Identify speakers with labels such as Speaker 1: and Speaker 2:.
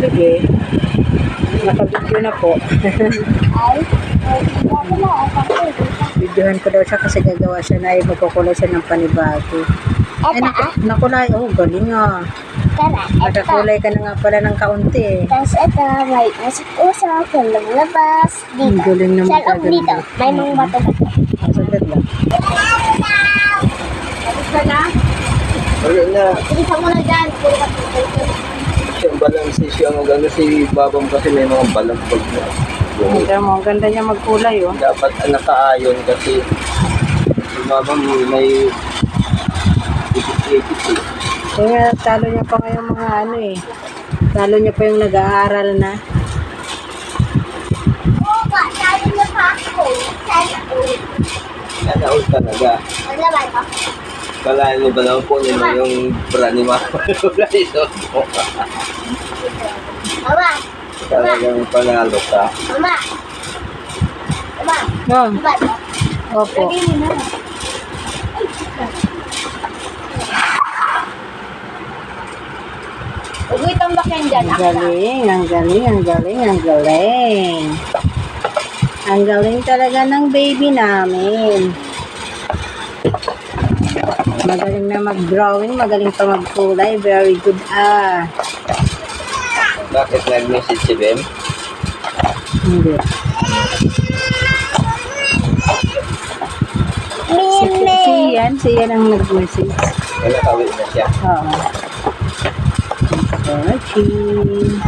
Speaker 1: Sige. Nakabidyo na po. Videohan ko daw siya kasi gagawa siya na ay magkukulay siya ng panibago. Ay, nakulay. Oh, galing ah. Nakakulay ka na nga pala ng kaunti eh.
Speaker 2: Tapos ito, may nasa usap, walang labas. Dito.
Speaker 1: Galing naman
Speaker 2: Sa loob dito, may mga bato-bato.
Speaker 1: Sagad lang.
Speaker 2: Tapos ka na?
Speaker 3: Wala na.
Speaker 2: Ilisan mo na dyan. Puro ka
Speaker 3: Siyang balang siya ang ganda si Babam kasi may mga balang pag na.
Speaker 1: Ang ganda niya magkulay oh.
Speaker 3: Dapat nakaayon kasi si Babam may ipit-ipit eh.
Speaker 1: Kaya talo niya pa ngayon mga ano eh. Talo niya pa yung nag-aaral na.
Speaker 2: Oo ba? Sabi niya pa ako. Sana ulit.
Speaker 3: Nanaon talaga.
Speaker 2: Maglaban ka.
Speaker 3: Kalahin mo ba naman po nila yung bra ni Mama? Wala ito.
Speaker 2: Mama.
Speaker 3: Talagang panalo ka.
Speaker 2: Mama. Mama.
Speaker 1: Oh,
Speaker 2: Laban.
Speaker 1: opo.
Speaker 2: Lagay mo na. Huwag mo itambakin dyan.
Speaker 1: Ang galing, ang galing, ang galing, ang galing. Ang galing talaga ng baby namin. Magaling na mag-drawing, magaling pa magkulay. Very good ah.
Speaker 3: Bakit nag-message si Bem?
Speaker 1: Hindi. Si Yan ang nag-message.
Speaker 3: Wala kawin na siya.
Speaker 1: Oo. Watching.